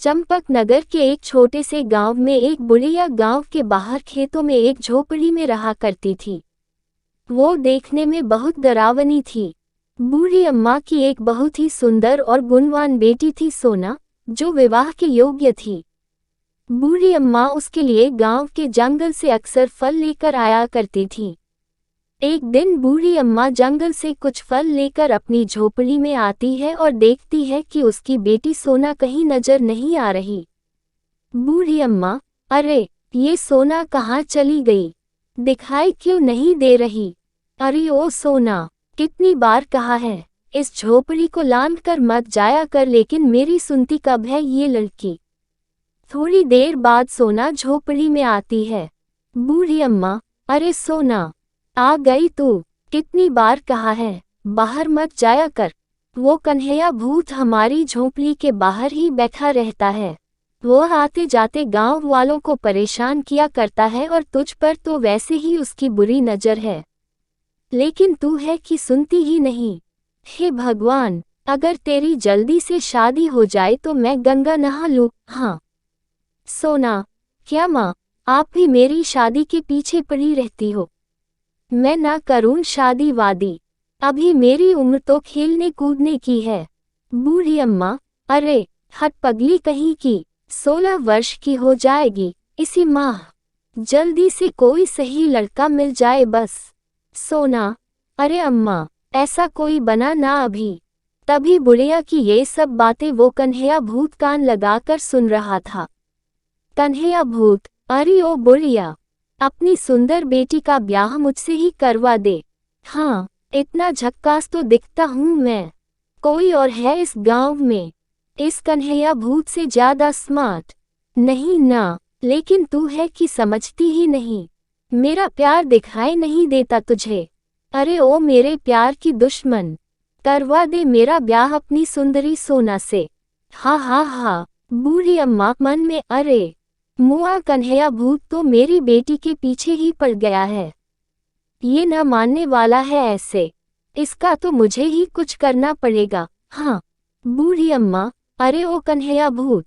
चंपक नगर के एक छोटे से गांव में एक बुढ़िया गांव के बाहर खेतों में एक झोपड़ी में रहा करती थी। वो देखने में बहुत डरावनी थी। बूढ़ी अम्मा की एक बहुत ही सुंदर और गुणवान बेटी थी सोना, जो विवाह के योग्य थी। बूढ़ी अम्मा उसके लिए गांव के जंगल से अक्सर फल लेकर आया करती थी। एक दिन बूढ़ी अम्मा जंगल से कुछ फल लेकर अपनी झोपड़ी में आती है और देखती है कि उसकी बेटी सोना कहीं नजर नहीं आ रही। बूढ़ी अम्मा, अरे ये सोना कहाँ चली गई, दिखाई क्यों नहीं दे रही? अरे ओ सोना, कितनी बार कहा है इस झोपड़ी को लांघ कर मत जाया कर, लेकिन मेरी सुनती कब है ये लड़की। थोड़ी देर बाद सोना झोपड़ी में आती है। बूढ़ी अम्मा, अरे सोना, आ गई तू, कितनी बार कहा है बाहर मत जाया कर। वो कन्हैया भूत हमारी झोपड़ी के बाहर ही बैठा रहता है। वो आते जाते गांव वालों को परेशान किया करता है और तुझ पर तो वैसे ही उसकी बुरी नजर है, लेकिन तू है कि सुनती ही नहीं। हे भगवान, अगर तेरी जल्दी से शादी हो जाए तो मैं गंगा नहा लूं। हाँ सोना, क्या माँ, आप भी मेरी शादी के पीछे पड़ी रहती हो? मैं ना करूं शादी वादी, अभी मेरी उम्र तो खेलने कूदने की है। बूढ़ी अम्मा, अरे हट पगली कहीं की, 16 वर्ष की हो जाएगी इसी माह। जल्दी से कोई सही लड़का मिल जाए बस। सोना, अरे अम्मा, ऐसा कोई बना ना अभी। तभी बुढ़िया की ये सब बातें वो कन्हैया भूत कान लगाकर सुन रहा था। कन्हैया भूत, अरे ओ बुढ़िया, अपनी सुंदर बेटी का ब्याह मुझसे ही करवा दे। हाँ, इतना झक्कास तो दिखता हूँ मैं, कोई और है इस गांव में इस कन्हैया भूत से ज्यादा स्मार्ट? नहीं ना, लेकिन तू है कि समझती ही नहीं, मेरा प्यार दिखाई नहीं देता तुझे। अरे ओ मेरे प्यार की दुश्मन, करवा दे मेरा ब्याह अपनी सुंदरी सोना से। हा हा हा। बूढ़ी अम्मा मन में, अरे मुआ कन्हैया भूत तो मेरी बेटी के पीछे ही पड़ गया है, ये न मानने वाला है ऐसे, इसका तो मुझे ही कुछ करना पड़ेगा। हाँ। बूढ़ी अम्मा, अरे ओ कन्हैया भूत,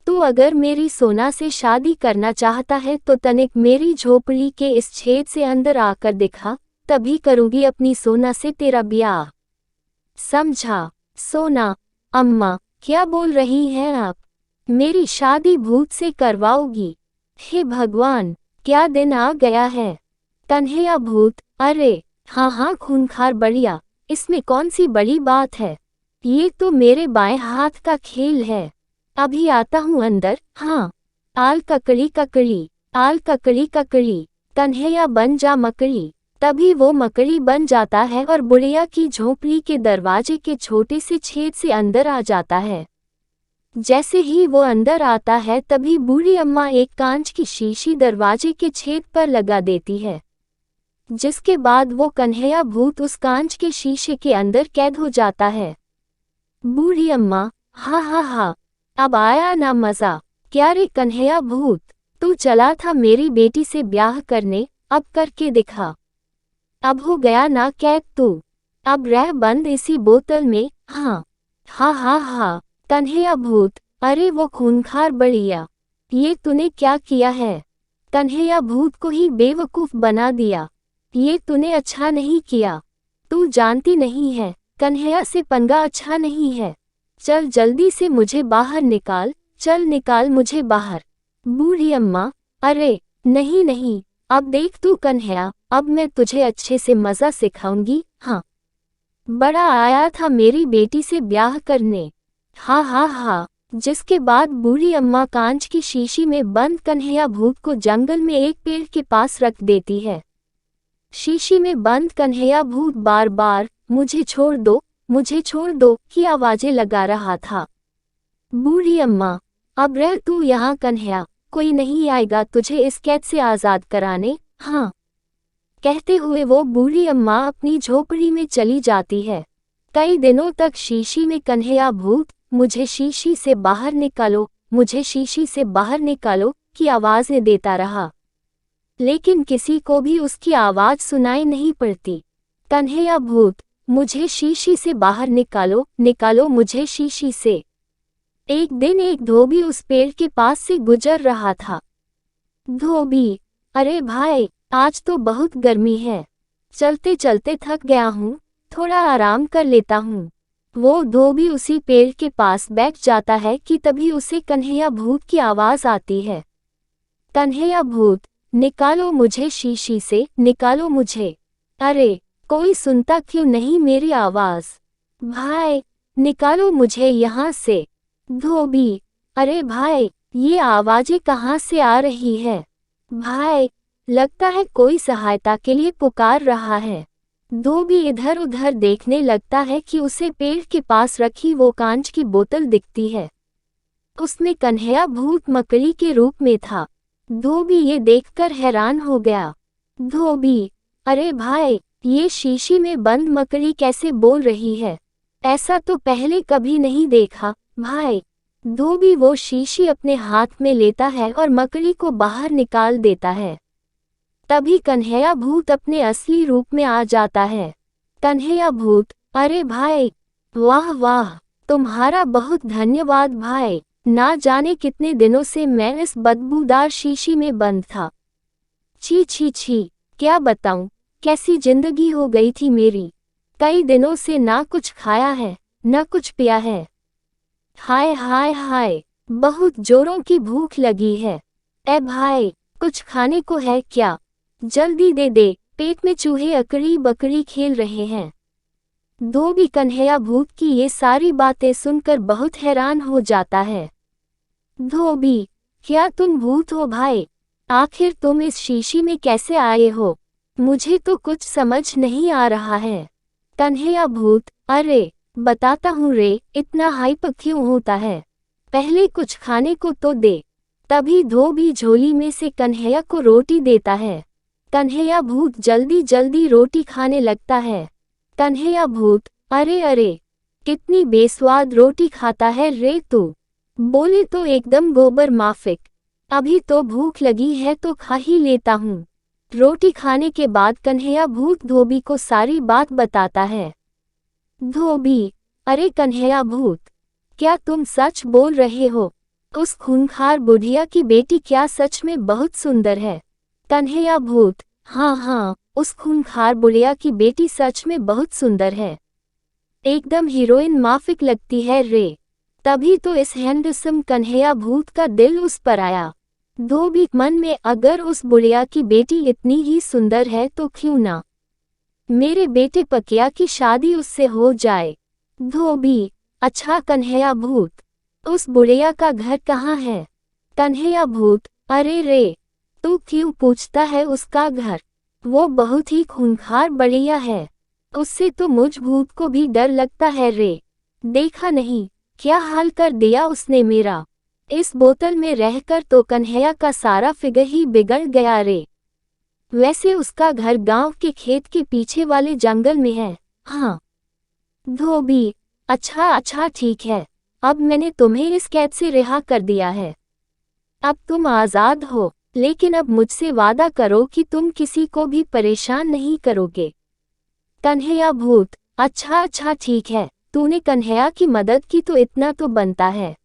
तू अगर मेरी सोना से शादी करना चाहता है तो तनिक मेरी झोपड़ी के इस छेद से अंदर आकर दिखा, तभी करूंगी अपनी सोना से तेरा ब्याह, समझा? सोना, अम्मा क्या बोल रही हैं आप, मेरी शादी भूत से करवाओगी? हे भगवान, क्या दिन आ गया है। कन्हैया भूत, अरे हाँ हाँ खूंखार बढ़िया, इसमें कौन सी बड़ी बात है, ये तो मेरे बाएं हाथ का खेल है। अभी आता हूँ अंदर। हाँ। आल ककड़ी ककड़ी, आल ककड़ी ककड़ी, कन्हैया बन जा मकड़ी। तभी वो मकड़ी बन जाता है और बुढ़िया की झोपड़ी के दरवाजे के छोटे से छेद से अंदर आ जाता है। जैसे ही वो अंदर आता है तभी बूढ़ी अम्मा एक कांच की शीशी दरवाजे के छेद पर लगा देती है, जिसके बाद वो कन्हैया भूत उस कांच के शीशे के अंदर कैद हो जाता है। बूढ़ी अम्मा, हा हा हा, अब आया ना मजा। क्या रे कन्हैया भूत, तू चला था मेरी बेटी से ब्याह करने, अब करके दिखा। अब हो गया ना कैद तू, अब रह बंद इसी बोतल में। हाँ। हा हा हा। कन्हैया भूत, अरे वो खूंखार बढ़िया, ये तूने क्या किया है? कन्हैया भूत को ही बेवकूफ बना दिया, ये तूने अच्छा नहीं किया। तू जानती नहीं है, कन्हैया से पंगा अच्छा नहीं है। चल जल्दी से मुझे बाहर निकाल, चल निकाल मुझे बाहर। बूढ़ी अम्मा, अरे नहीं नहीं, अब देख तू कन्हैया, अब मैं तुझे अच्छे से मजा सिखाऊंगी। हाँ। बड़ा आया था मेरी बेटी से ब्याह करने। हा हा हा। जिसके बाद बूढ़ी अम्मा कांच की शीशी में बंद कन्हैया भूत को जंगल में एक पेड़ के पास रख देती है। शीशी में बंद कन्हैया भूत बार बार मुझे छोड़ दो, मुझे छोड़ दो की आवाजें लगा रहा था। बूढ़ी अम्मा, अब रह तू यहाँ कन्हैया, कोई नहीं आएगा तुझे इस कैद से आजाद कराने। हाँ। कहते हुए वो बूढ़ी अम्मा अपनी झोपड़ी में चली जाती है। कई दिनों तक शीशी में कन्हैया भूत मुझे शीशी से बाहर निकालो, मुझे शीशी से बाहर निकालो की आवाजें देता रहा, लेकिन किसी को भी उसकी आवाज सुनाई नहीं पड़ती। कन्हैया भूत, मुझे शीशी से बाहर निकालो, निकालो मुझे शीशी से। एक दिन एक धोबी उस पेड़ के पास से गुजर रहा था। धोबी, अरे भाई, आज तो बहुत गर्मी है, चलते चलते थक गया हूँ, थोड़ा आराम कर लेता हूँ। वो धोबी उसी पेड़ के पास बैठ जाता है कि तभी उसे कन्हैया भूत की आवाज आती है। कन्हैया भूत, निकालो मुझे शीशी से, निकालो मुझे। अरे, कोई सुनता क्यों नहीं मेरी आवाज? भाई, निकालो मुझे यहाँ से। धोबी, अरे भाई, ये आवाजें कहाँ से आ रही है? भाई, लगता है कोई सहायता के लिए पुकार रहा है। धोबी इधर उधर देखने लगता है कि उसे पेड़ के पास रखी वो कांच की बोतल दिखती है। उसमें कन्हैया भूत मकड़ी के रूप में था। धोबी ये देखकर हैरान हो गया। धोबी, अरे भाई, ये शीशी में बंद मकड़ी कैसे बोल रही है? ऐसा तो पहले कभी नहीं देखा। भाई, धोबी वो शीशी अपने हाथ में लेता है और मकड़ी को बाहर निकाल देता है। तभी कन्हैया भूत अपने असली रूप में आ जाता है। कन्हैया भूत, अरे भाई, वाह वाह, तुम्हारा बहुत धन्यवाद भाई। ना जाने कितने दिनों से मैं इस बदबूदार शीशी में बंद था। छी छी छी, क्या बताऊं, कैसी जिंदगी हो गई थी मेरी। कई दिनों से ना कुछ खाया है, ना कुछ पिया है। हाय हाय हाय, बहुत जोरों की भूख लगी है। ए भाई, कुछ खाने को है क्या? जल्दी दे दे, पेट में चूहे अकड़ी बकड़ी खेल रहे हैं। धोबी कन्हैया भूत की ये सारी बातें सुनकर बहुत हैरान हो जाता है। धोबी, क्या तुम भूत हो भाई? आखिर तुम इस शीशी में कैसे आए हो? मुझे तो कुछ समझ नहीं आ रहा है। कन्हैया भूत, अरे, बताता हूँ रे, इतना हाइप क्यों होता है? पहले कुछ खाने को तो दे। तभी धोबी झोली में से कन्हैया को रोटी देता है। कन्हैया भूत जल्दी जल्दी रोटी खाने लगता है। कन्हैया भूत, अरे अरे, कितनी बेस्वाद रोटी खाता है रे तू। बोले तो एकदम गोबर माफिक। अभी तो भूख लगी है तो खा ही लेता हूँ। रोटी खाने के बाद कन्हैया भूत धोबी को सारी बात बताता है। धोबी, अरे कन्हैया भूत, क्या तुम सच बोल रहे हो? उस खूंखार बुढ़िया की बेटी क्या सच में बहुत सुंदर है? कन्हैया भूत, हाँ हाँ, उस खूंखार बुढ़िया की बेटी सच में बहुत सुंदर है, एकदम हीरोइन माफिक लगती है रे। तभी तो इस हैंडसम कन्हैया भूत का दिल उस पर आया। धोबी मन में, अगर उस बुढ़िया की बेटी इतनी ही सुंदर है तो क्यों ना मेरे बेटे पकिया की शादी उससे हो जाए। धोबी, अच्छा कन्हैया भूत, उस बुढ़िया का घर कहाँ है? कन्हैया भूत, अरे रे, तू क्यों पूछता है उसका घर? वो बहुत ही खूंखार बुढ़िया है, उससे तो मुझ भूत को भी डर लगता है रे। देखा नहीं, क्या हाल कर दिया उसने मेरा। इस बोतल में रहकर तो कन्हैया का सारा फिगर ही बिगड़ गया रे। वैसे उसका घर गांव के खेत के पीछे वाले जंगल में है। हाँ। धोबी, अच्छा अच्छा ठीक है, अब मैंने तुम्हें इस कैद से रिहा कर दिया है। अब तुम आज़ाद हो, लेकिन अब मुझसे वादा करो कि तुम किसी को भी परेशान नहीं करोगे। कन्हैया भूत, अच्छा अच्छा ठीक है, तूने कन्हैया की मदद की तो इतना तो बनता है।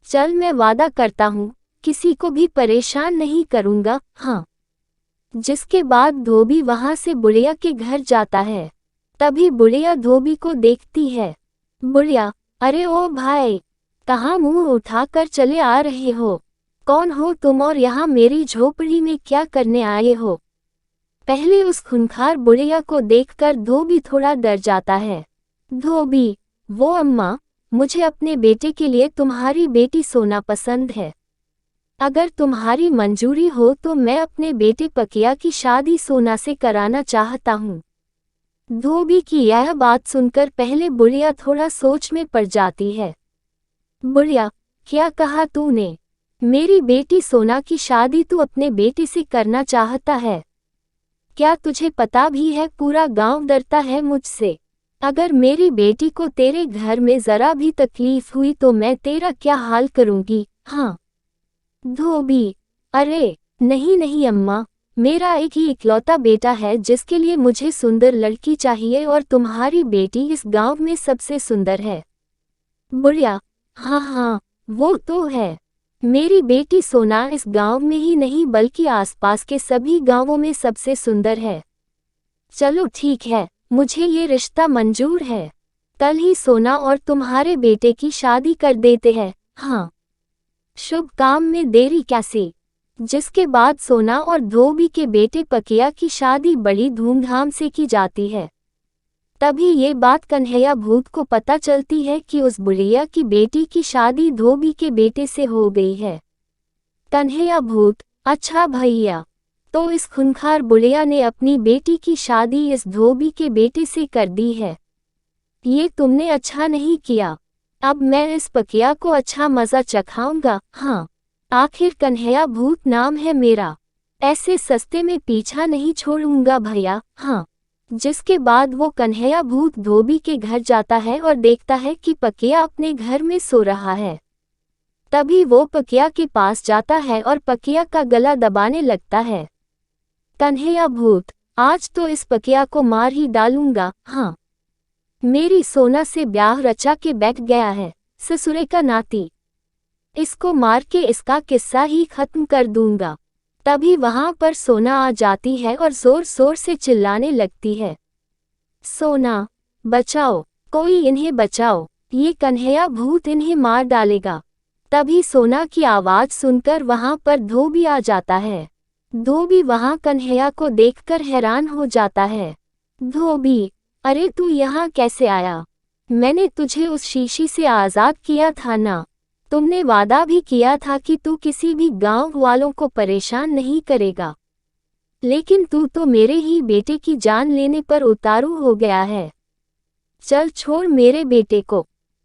चल मैं वादा करता हूँ, किसी को भी परेशान नहीं करूँगा। हाँ। जिसके बाद धोबी वहाँ से बुढ़िया के घर जाता है। तभी बुढ़िया धोबी को देखती है। बुढ़िया, अरे ओ भाई, कहाँ मुंह उठाकर चले आ रहे हो? कौन हो तुम और यहाँ मेरी झोपड़ी में क्या करने आए हो? पहले उस खूंखार बुढ़िया को देखकर धोबी थोड़ा डर जाता है। धोबी, वो अम्मा, मुझे अपने बेटे के लिए तुम्हारी बेटी सोना पसंद है। अगर तुम्हारी मंजूरी हो तो मैं अपने बेटे पकिया की शादी सोना से कराना चाहता हूँ। धोबी की यह बात सुनकर पहले बुढ़िया थोड़ा सोच में पड़ जाती है। बुढ़िया, क्या कहा तूने? मेरी बेटी सोना की शादी तू अपने बेटे से करना चाहता है? क्या तुझे पता भी है पूरा गांव डरता है मुझसे। अगर मेरी बेटी को तेरे घर में जरा भी तकलीफ हुई तो मैं तेरा क्या हाल करूंगी। हाँ। धोबी, अरे नहीं नहीं अम्मा, मेरा एक ही इकलौता बेटा है जिसके लिए मुझे सुंदर लड़की चाहिए और तुम्हारी बेटी इस गांव में सबसे सुंदर है। बुढ़िया, हाँ हाँ, वो तो है। मेरी बेटी सोना इस गांव में ही नहीं बल्कि आसपास के सभी गांवों में सबसे सुंदर है। चलो ठीक है, मुझे ये रिश्ता मंजूर है। कल ही सोना और तुम्हारे बेटे की शादी कर देते हैं। हाँ, शुभ काम में देरी कैसी। जिसके बाद सोना और धोबी के बेटे पकिया की शादी बड़ी धूमधाम से की जाती है। तभी ये बात कन्हैया भूत को पता चलती है कि उस बुढ़िया की बेटी की शादी धोबी के बेटे से हो गई है। कन्हैया भूत, अच्छा भैया, तो इस खूंखार बुढ़िया ने अपनी बेटी की शादी इस धोबी के बेटे से कर दी है। ये तुमने अच्छा नहीं किया। अब मैं इस पकिया को अच्छा मजा चखाऊंगा। हाँ, आखिर कन्हैया भूत नाम है मेरा, ऐसे सस्ते में पीछा नहीं छोड़ूंगा भैया। हाँ, जिसके बाद वो कन्हैया भूत धोबी के घर जाता है और देखता है कि पकिया अपने घर में सो रहा है। तभी वो पकिया के पास जाता है और पकिया का गला दबाने लगता है। कन्हैया भूत, आज तो इस पकिया को मार ही डालूंगा। हाँ, मेरी सोना से ब्याह रचा के बैठ गया है, ससुरे का नाती। इसको मार के इसका किस्सा ही खत्म कर दूंगा। तभी वहां पर सोना आ जाती है और जोर जोर से चिल्लाने लगती है, सोना, बचाओ, कोई इन्हें बचाओ, ये कन्हैया भूत इन्हें मार डालेगा। तभी सोना की आवाज सुनकर वहां पर धोबी आ जाता है। धोबी वहां कन्हैया को देखकर हैरान हो जाता है। धोबी, अरे तू यहाँ कैसे आया? मैंने तुझे उस शीशी से आज़ाद किया था ना। तुमने वादा भी किया था कि तू किसी भी गांव वालों को परेशान नहीं करेगा, लेकिन तू तो मेरे ही बेटे की जान लेने पर उतारू हो गया है। चल छोड़ मेरे बेटे को।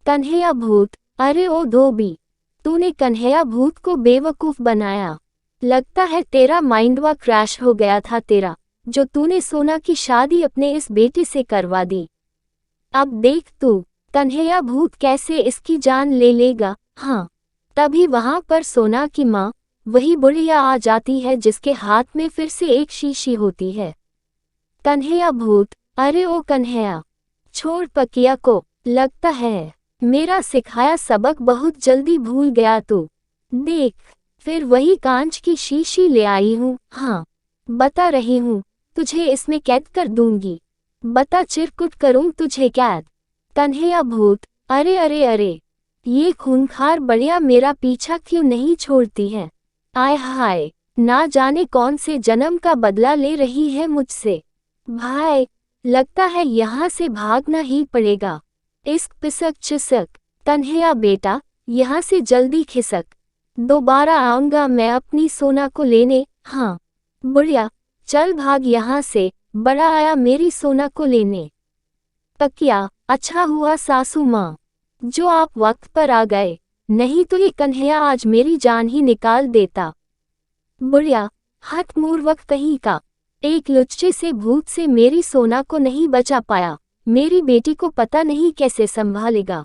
कन्हैया भूत, अरे ओ धोबी, तूने कन्हैया भूत को बेवकूफ़ बनाया। लगता है तेरा माइंडवा क्रैश हो गया था तेरा, जो तूने सोना की शादी अपने इस बेटे से करवा दी। अब देख तू कन्हैया भूत कैसे इसकी जान ले लेगा। हाँ, तभी वहां पर सोना की माँ, वही बुढ़िया आ जाती है जिसके हाथ में फिर से एक शीशी होती है। कन्हैया भूत, अरे ओ कन्हैया, छोड़ पकिया को। लगता है मेरा सिखाया सबक बहुत जल्दी भूल गया तू। देख, फिर वही कांच की शीशी ले आई हूँ। हाँ, बता रही हूँ, तुझे इसमें कैद कर दूंगी। बता, चिरकुट करूँ तुझे कैद। कन्हैया भूत, अरे अरे अरे, ये खूंखार बढ़िया मेरा पीछा क्यों नहीं छोड़ती है? आय हाय, ना जाने कौन से जन्म का बदला ले रही है मुझसे। भाई, लगता है यहाँ से भागना ही पड़ेगा। इश्क पिसक चिसक, कन्हैया बेटा, यहाँ से जल्दी खिसक। दोबारा आऊंगा मैं अपनी सोना को लेने। हाँ, बुढ़िया, चल भाग यहाँ से, बड़ा आया मेरी सोना को लेने। पकिया, अच्छा हुआ सासू माँ, जो आप वक्त पर आ गए, नहीं तो ये कन्हैया आज मेरी जान ही निकाल देता। बुढ़िया, हठमूर्ख कहीं का, एक लुच्चे से भूत से मेरी सोना को नहीं बचा पाया, मेरी बेटी को पता नहीं कैसे संभालेगा।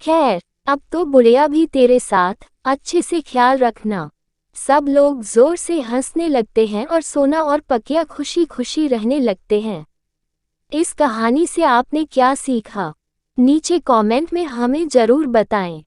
खैर, अब तो बुढ़िया भी तेरे साथ, अच्छे से ख्याल रखना। सब लोग जोर से हंसने लगते हैं और सोना और पकिया खुशी खुशी रहने लगते हैं। इस कहानी से आपने क्या सीखा? नीचे कमेंट में हमें ज़रूर बताएं।